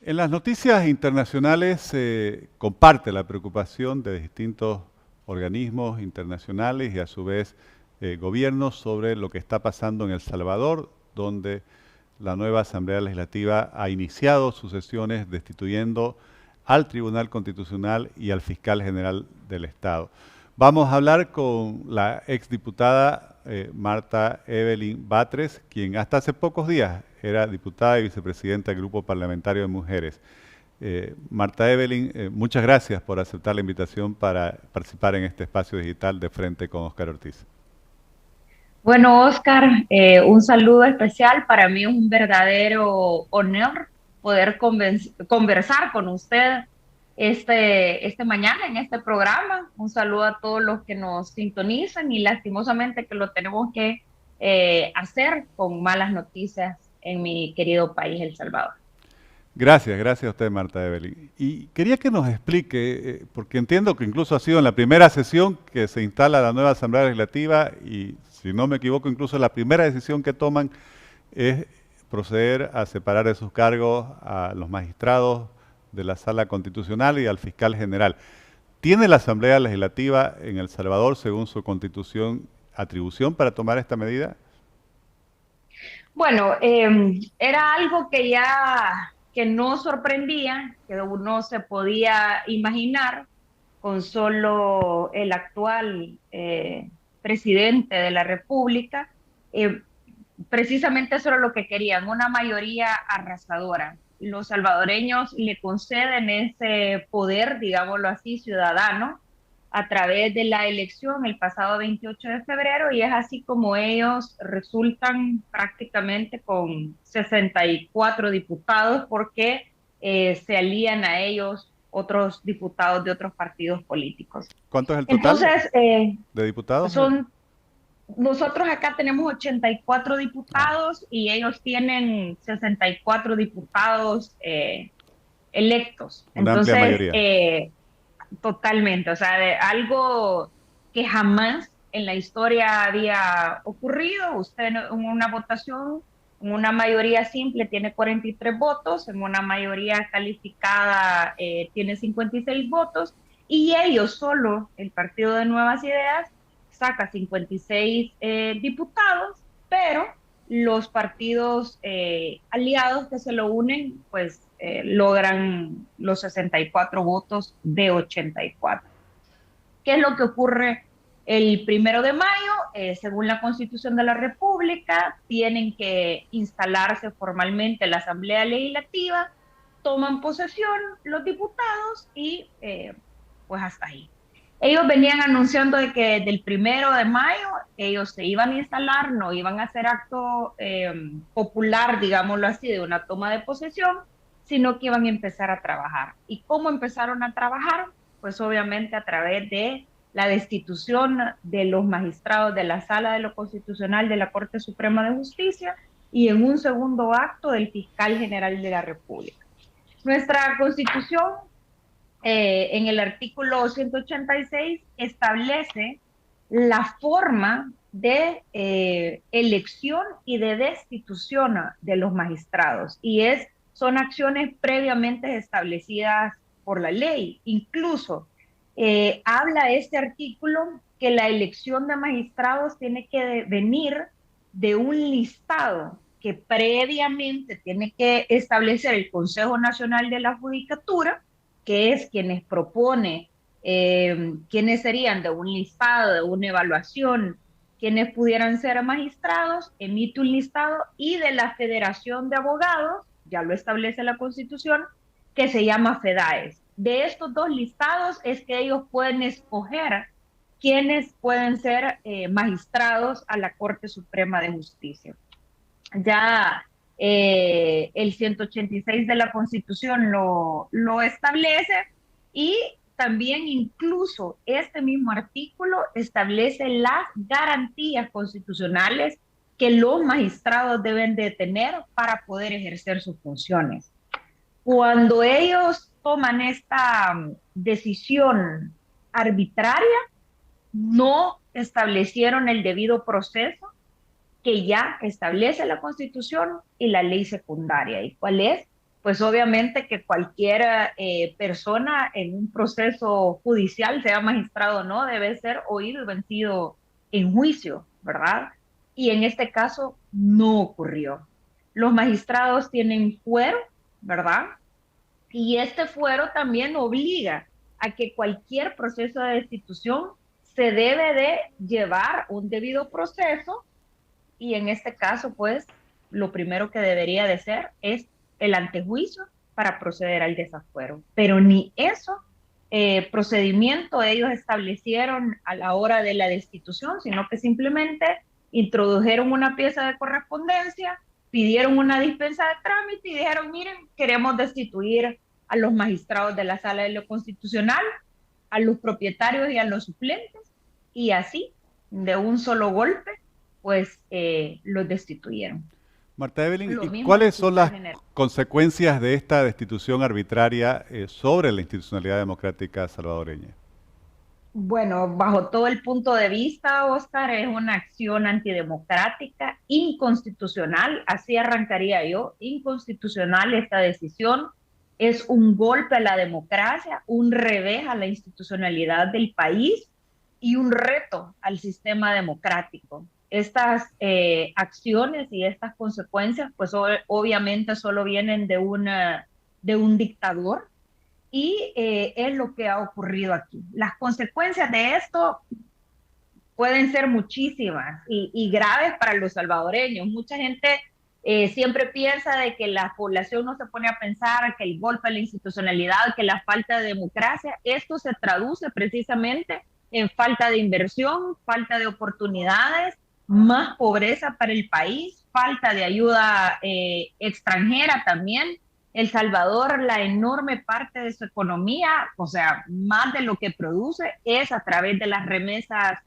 En las noticias internacionales se comparte la preocupación de distintos organismos internacionales y a su vez gobiernos sobre lo que está pasando en El Salvador, donde la nueva Asamblea Legislativa ha iniciado sus sesiones destituyendo al Tribunal Constitucional y al Fiscal General del Estado. Vamos a hablar con la exdiputada Marta Evelyn Batres, quien hasta hace pocos días era diputada y vicepresidenta del Grupo Parlamentario de Mujeres. Marta Evelyn, muchas gracias por aceptar la invitación para participar en este espacio digital de Frente con Óscar Ortiz. Bueno, Oscar, un saludo especial. Para mí es un verdadero honor poder conversar con usted este mañana en este programa. Un saludo a todos los que nos sintonizan y lastimosamente que lo tenemos que hacer con malas noticias en mi querido país, El Salvador. Gracias, gracias a usted, Marta Evelyn. Y quería que nos explique, porque entiendo que incluso ha sido en la primera sesión que se instala la nueva Asamblea Legislativa y, si no me equivoco, incluso la primera decisión que toman es proceder a separar de sus cargos a los magistrados de la Sala Constitucional y al fiscal general. ¿Tiene la Asamblea Legislativa en El Salvador, según su constitución, atribución para tomar esta medida? Bueno, era algo que no sorprendía, que uno se podía imaginar con solo el actual presidente de la República. Eh, Precisamente eso era lo que querían, una mayoría arrasadora. Los salvadoreños le conceden ese poder, digámoslo así, ciudadano, a través de la elección el pasado 28 de febrero, y es así como ellos resultan prácticamente con 64 diputados porque se alían a ellos otros diputados de otros partidos políticos. ¿Cuánto es el total Entonces, de diputados? son nosotros acá tenemos 84 Ah, diputados y ellos tienen 64 diputados electos. una amplia Entonces, mayoría. totalmente, o sea, de algo que jamás en la historia había ocurrido. Usted en una votación, en una mayoría simple tiene 43 votos, en una mayoría calificada tiene 56 votos, y ellos solo, el Partido de Nuevas Ideas, saca 56 diputados, pero los partidos aliados que se lo unen, pues logran los 64 votos de 84. ¿Qué es lo que ocurre el 1 de mayo? Según la Constitución de la República, tienen que instalarse formalmente la Asamblea Legislativa, toman posesión los diputados y pues hasta ahí. Ellos venían anunciando de que del 1 de mayo ellos se iban a instalar, no iban a hacer acto popular, digámoslo así, de una toma de posesión, sino que iban a empezar a trabajar. ¿Y cómo empezaron a trabajar? Pues obviamente a través de la destitución de los magistrados de la Sala de lo Constitucional de la Corte Suprema de Justicia y en un segundo acto del fiscal general de la República. Nuestra Constitución en el artículo 186 establece la forma de elección y de destitución de los magistrados, y son acciones previamente establecidas por la ley. Incluso habla este artículo que la elección de magistrados tiene que venir de un listado que previamente tiene que establecer el Consejo Nacional de la Judicatura, que es quienes propone quiénes serían de un listado, de una evaluación, quienes pudieran ser magistrados, emite un listado, y de la Federación de Abogados, ya lo establece la Constitución, que se llama FEDAES. De estos dos listados es que ellos pueden escoger quiénes pueden ser magistrados a la Corte Suprema de Justicia. Ya el 186 de la Constitución lo establece, y también incluso este mismo artículo establece las garantías constitucionales que los magistrados deben de tener para poder ejercer sus funciones. Cuando ellos toman esta decisión arbitraria, no establecieron el debido proceso que ya establece la Constitución y la ley secundaria. ¿Y cuál es? pues obviamente que cualquier persona en un proceso judicial, sea magistrado o no, debe ser oído y vencido en juicio, ¿verdad? Y en este caso no ocurrió. Los magistrados tienen fuero, ¿verdad? Y este fuero también obliga a que cualquier proceso de destitución se debe de llevar un debido proceso y en este caso, pues, lo primero que debería de ser es el antejuicio para proceder al desafuero. Pero ni eso procedimiento ellos establecieron a la hora de la destitución, sino que simplemente introdujeron una pieza de correspondencia, pidieron una dispensa de trámite y dijeron, miren, queremos destituir a los magistrados de la Sala de lo Constitucional, a los propietarios y a los suplentes, y así, de un solo golpe, pues los destituyeron. Marta Evelyn, Lo ¿y mismo el cuáles son fiscal las general. consecuencias de esta destitución arbitraria sobre la institucionalidad democrática salvadoreña? Bueno, bajo todo el punto de vista, Oscar, es una acción antidemocrática, inconstitucional, así arrancaría yo, inconstitucional esta decisión, es un golpe a la democracia, un revés a la institucionalidad del país y un reto al sistema democrático. Estas acciones y estas consecuencias, pues obviamente solo vienen de un dictador y es lo que ha ocurrido aquí. Las consecuencias de esto pueden ser muchísimas y graves para los salvadoreños. Mucha gente siempre piensa de que la población no se pone a pensar que el golpe a la institucionalidad, que la falta de democracia, esto se traduce precisamente en falta de inversión, falta de oportunidades, más pobreza para el país, falta de ayuda extranjera también. El Salvador, la enorme parte de su economía, o sea, más de lo que produce, es a través de las remesas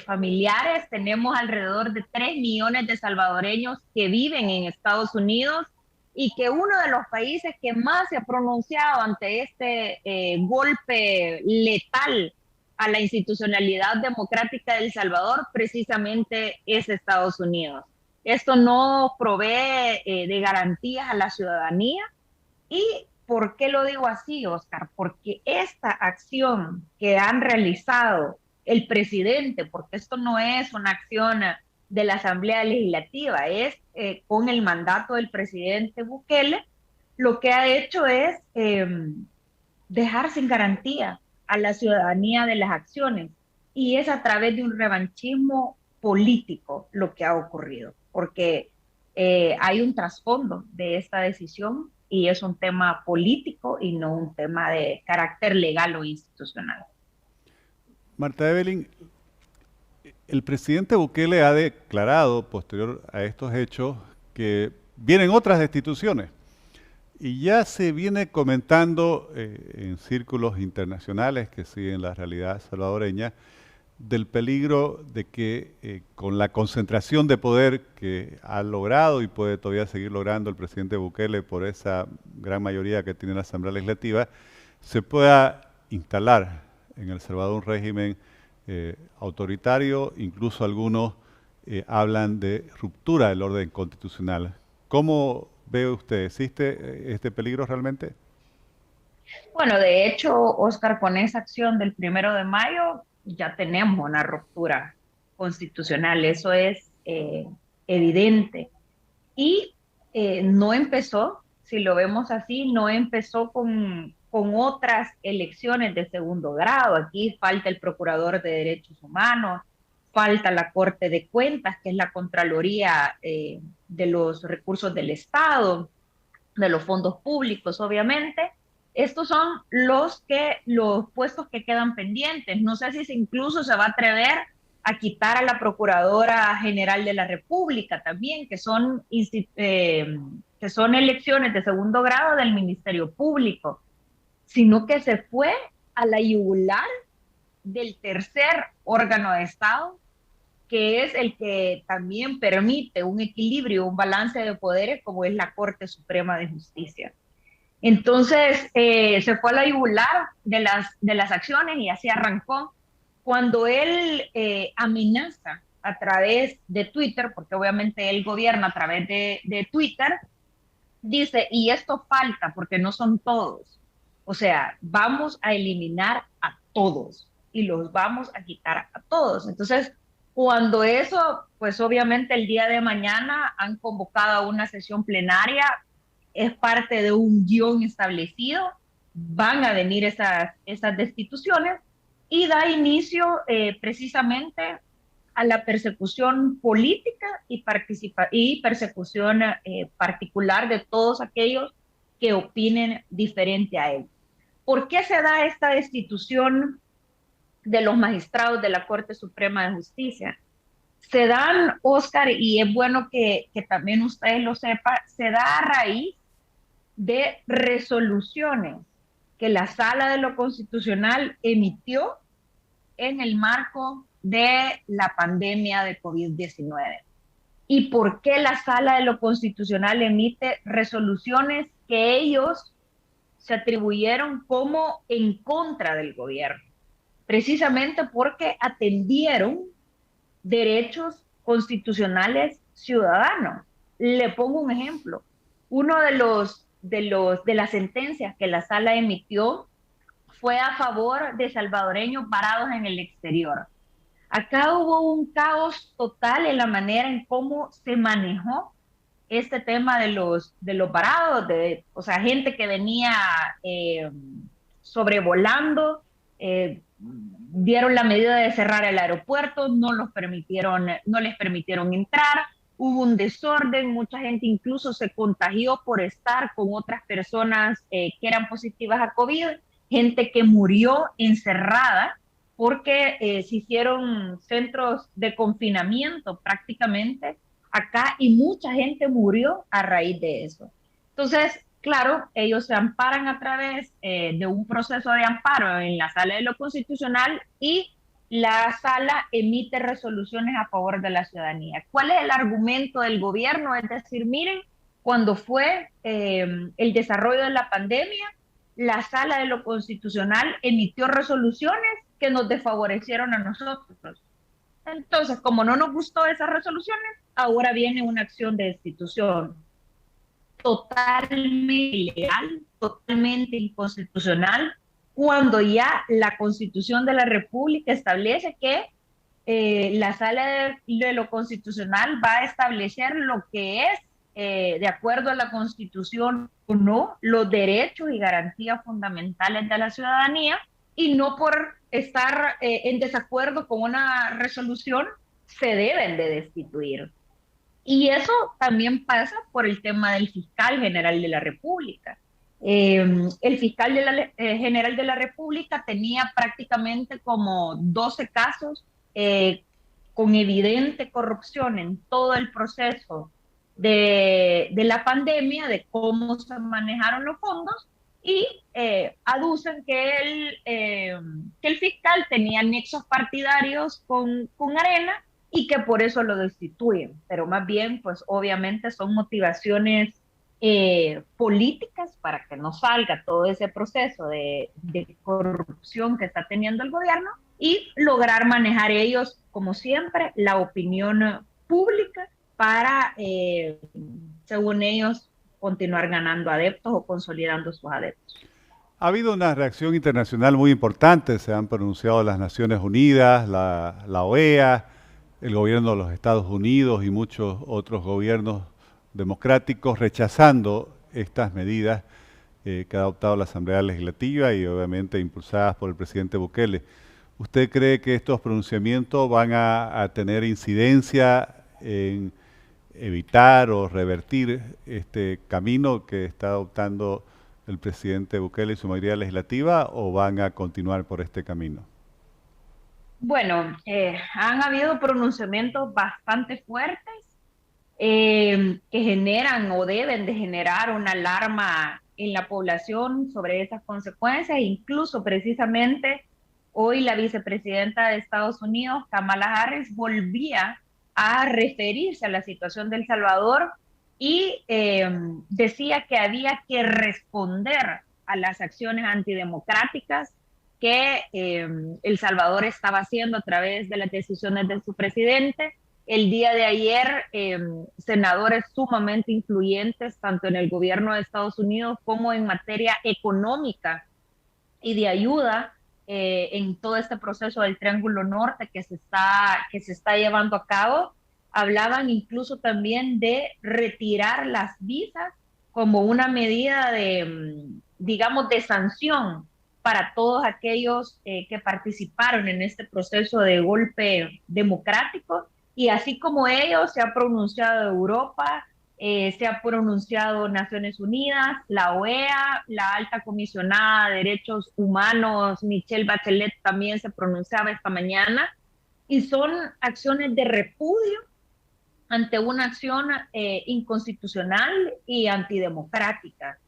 familiares. Tenemos alrededor de 3 millones de salvadoreños que viven en Estados Unidos y que uno de los países que más se ha pronunciado ante este golpe letal a la institucionalidad democrática de El Salvador precisamente es Estados Unidos. Esto no provee de garantías a la ciudadanía. ¿Y por qué lo digo así, Oscar? Porque esta acción que han realizado el presidente, porque esto no es una acción de la Asamblea Legislativa, es con el mandato del presidente Bukele, lo que ha hecho es dejar sin garantía a la ciudadanía de las acciones. Y es a través de un revanchismo político lo que ha ocurrido, porque hay un trasfondo de esta decisión y es un tema político y no un tema de carácter legal o institucional. Marta Evelyn, el presidente Bukele ha declarado, posterior a estos hechos, que vienen otras destituciones. Y ya se viene comentando en círculos internacionales que siguen la realidad salvadoreña del peligro de que con la concentración de poder que ha logrado y puede todavía seguir logrando el presidente Bukele por esa gran mayoría que tiene la Asamblea Legislativa, se pueda instalar en El Salvador un régimen autoritario, incluso algunos hablan de ruptura del orden constitucional. ¿Cómo ve usted? ¿Existe este peligro realmente? Bueno, de hecho, Oscar, con esa acción del 1 de mayo ya tenemos una ruptura constitucional, eso es evidente. Y no empezó, si lo vemos así, no empezó con otras elecciones de segundo grado. Aquí falta el Procurador de Derechos Humanos, falta la Corte de Cuentas, que es la Contraloría de los recursos del Estado, de los fondos públicos, obviamente. Estos son los puestos que quedan pendientes. No sé si incluso se va a atrever a quitar a la Procuradora General de la República también, que son elecciones de segundo grado del Ministerio Público, sino que se fue a la yugular del tercer órgano de Estado, que es el que también permite un equilibrio, un balance de poderes, como es la Corte Suprema de Justicia. Entonces, se fue a la yugular de las acciones y así arrancó. Cuando él amenaza a través de Twitter, porque obviamente él gobierna a través de Twitter, dice, y esto falta porque no son todos. O sea, vamos a eliminar a todos y los vamos a quitar a todos. Entonces, cuando eso, pues obviamente el día de mañana han convocado a una sesión plenaria, es parte de un guión establecido, van a venir esas destituciones y da inicio precisamente a la persecución política y persecución particular de todos aquellos que opinen diferente a él. ¿Por qué se da esta destitución de los magistrados de la Corte Suprema de Justicia? Se dan, Oscar, y es bueno que también ustedes lo sepan, se da a raíz de resoluciones que la Sala de lo Constitucional emitió en el marco de la pandemia de COVID-19. ¿Y por qué la Sala de lo Constitucional emite resoluciones que ellos se atribuyeron como en contra del gobierno? Precisamente porque atendieron derechos constitucionales ciudadanos. Le pongo un ejemplo. Uno de las sentencias que la sala emitió fue a favor de salvadoreños varados en el exterior. Acá hubo un caos total en la manera en cómo se manejó este tema de los varados, o sea, gente que venía sobrevolando, dieron la medida de cerrar el aeropuerto, no les permitieron entrar, hubo un desorden, mucha gente incluso se contagió por estar con otras personas que eran positivas a COVID, gente que murió encerrada porque se hicieron centros de confinamiento prácticamente acá y mucha gente murió a raíz de eso. Entonces, claro, ellos se amparan a través de un proceso de amparo en la Sala de lo Constitucional y la Sala emite resoluciones a favor de la ciudadanía. ¿Cuál es el argumento del gobierno? Es decir, miren, cuando fue el desarrollo de la pandemia, la Sala de lo Constitucional emitió resoluciones que nos desfavorecieron a nosotros. Entonces, como no nos gustó esas resoluciones, ahora viene una acción de destitución totalmente ilegal, totalmente inconstitucional, cuando ya la Constitución de la República establece que la Sala de lo Constitucional va a establecer lo que es, de acuerdo a la Constitución o no, los derechos y garantías fundamentales de la ciudadanía, y no por estar en desacuerdo con una resolución se deben de destituir. Y eso también pasa por el tema del fiscal general de la República. El fiscal general de la República tenía prácticamente como 12 casos con evidente corrupción en todo el proceso de la pandemia, de cómo se manejaron los fondos, y aducen que el fiscal tenía nexos partidarios con Arena y que por eso lo destituyen, pero más bien, pues obviamente son motivaciones políticas para que no salga todo ese proceso de corrupción que está teniendo el gobierno y lograr manejar ellos, como siempre, la opinión pública para, según ellos, continuar ganando adeptos o consolidando sus adeptos. Ha habido una reacción internacional muy importante, se han pronunciado las Naciones Unidas, la OEA, el gobierno de los Estados Unidos y muchos otros gobiernos democráticos rechazando estas medidas que ha adoptado la Asamblea Legislativa y obviamente impulsadas por el presidente Bukele. ¿Usted cree que estos pronunciamientos van a tener incidencia en evitar o revertir este camino que está adoptando el presidente Bukele y su mayoría legislativa o van a continuar por este camino? Bueno, han habido pronunciamientos bastante fuertes que generan o deben de generar una alarma en la población sobre esas consecuencias. Incluso precisamente hoy la vicepresidenta de Estados Unidos, Kamala Harris, volvía a referirse a la situación de El Salvador y decía que había que responder a las acciones antidemocráticas que El Salvador estaba haciendo a través de las decisiones de su presidente, el día de ayer, senadores sumamente influyentes, tanto en el gobierno de Estados Unidos como en materia económica y de ayuda en todo este proceso del Triángulo Norte que se está llevando a cabo, hablaban incluso también de retirar las visas como una medida de, digamos, de sanción para todos aquellos que participaron en este proceso de golpe democrático. Y así como ellos, se ha pronunciado Europa, se ha pronunciado Naciones Unidas, la OEA, la alta comisionada de derechos humanos, Michelle Bachelet, también se pronunciaba esta mañana, y son acciones de repudio ante una acción inconstitucional y antidemocrática.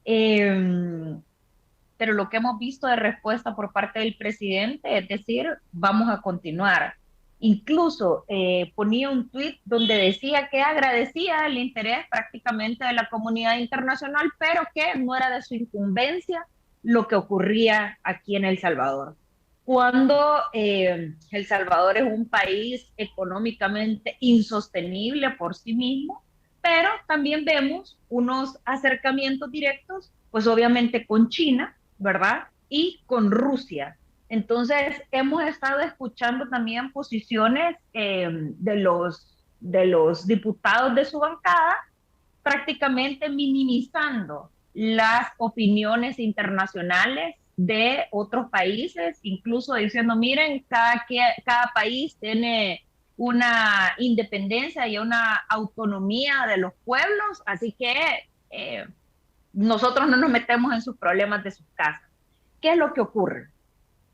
Pero lo que hemos visto de respuesta por parte del presidente es decir, vamos a continuar. Incluso ponía un tuit donde decía que agradecía el interés prácticamente de la comunidad internacional, pero que no era de su incumbencia lo que ocurría aquí en El Salvador. Cuando El Salvador es un país económicamente insostenible por sí mismo, pero también vemos unos acercamientos directos, pues obviamente con China, ¿verdad? Y con Rusia. Entonces, hemos estado escuchando también posiciones de los diputados de su bancada, prácticamente minimizando las opiniones internacionales de otros países, incluso diciendo, miren, cada país tiene una independencia y una autonomía de los pueblos, así que nosotros no nos metemos en sus problemas de sus casas. ¿Qué es lo que ocurre?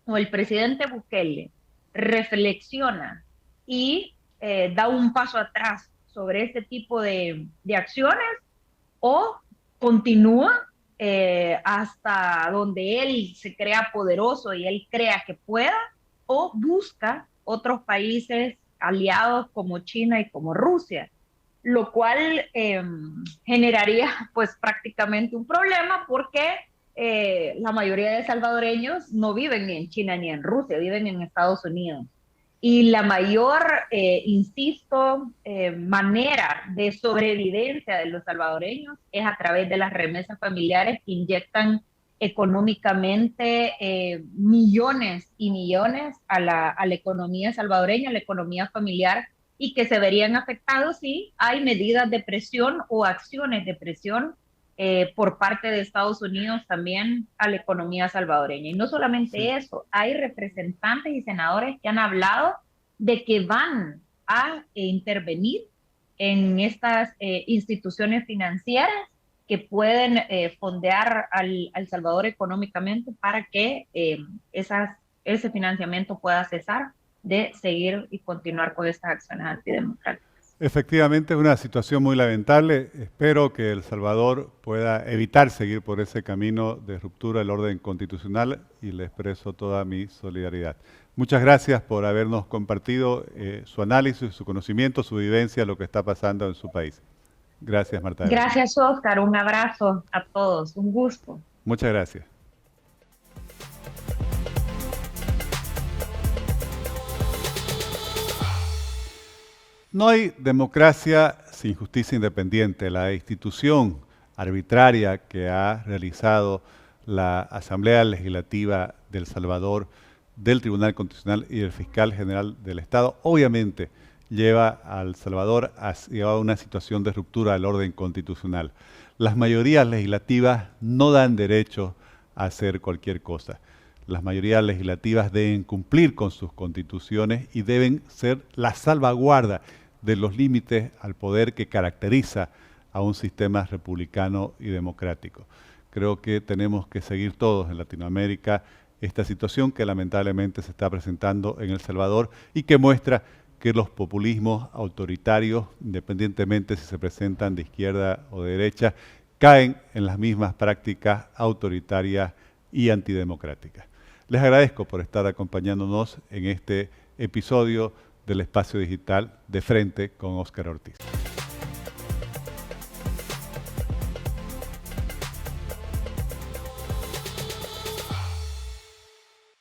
O el presidente Bukele reflexiona y da un paso atrás sobre este tipo de acciones, o continúa hasta donde él se crea poderoso y él crea que pueda, o busca otros países aliados como China y como Rusia, lo cual generaría pues prácticamente un problema porque la mayoría de salvadoreños no viven ni en China ni en Rusia, viven en Estados Unidos. Y la mayor, insisto, manera de sobrevivencia de los salvadoreños es a través de las remesas familiares que inyectan económicamente millones y millones a la economía salvadoreña, a la economía familiar, y que se verían afectados si hay medidas de presión o acciones de presión por parte de Estados Unidos también a la economía salvadoreña. Y no solamente eso, hay representantes y senadores que han hablado de que van a intervenir en estas instituciones financieras que pueden fondear al Salvador económicamente para que ese financiamiento pueda cesar de seguir y continuar con estas acciones antidemocráticas. Efectivamente, es una situación muy lamentable. Espero que El Salvador pueda evitar seguir por ese camino de ruptura del orden constitucional y le expreso toda mi solidaridad. Muchas gracias por habernos compartido su análisis, su conocimiento, su vivencia, lo que está pasando en su país. Gracias, Marta. Gracias, Oscar. Un abrazo a todos. Un gusto. Muchas gracias. No hay democracia sin justicia independiente. La institución arbitraria que ha realizado la Asamblea Legislativa de El Salvador, del Tribunal Constitucional y del Fiscal General del Estado, obviamente lleva a El Salvador hacia una situación de ruptura del orden constitucional. Las mayorías legislativas no dan derecho a hacer cualquier cosa. Las mayorías legislativas deben cumplir con sus constituciones y deben ser la salvaguarda de los límites al poder que caracteriza a un sistema republicano y democrático. Creo que tenemos que seguir todos en Latinoamérica esta situación que lamentablemente se está presentando en El Salvador y que muestra que los populismos autoritarios, independientemente si se presentan de izquierda o de derecha, caen en las mismas prácticas autoritarias y antidemocráticas. Les agradezco por estar acompañándonos en este episodio del Espacio Digital de Frente con Óscar Ortiz.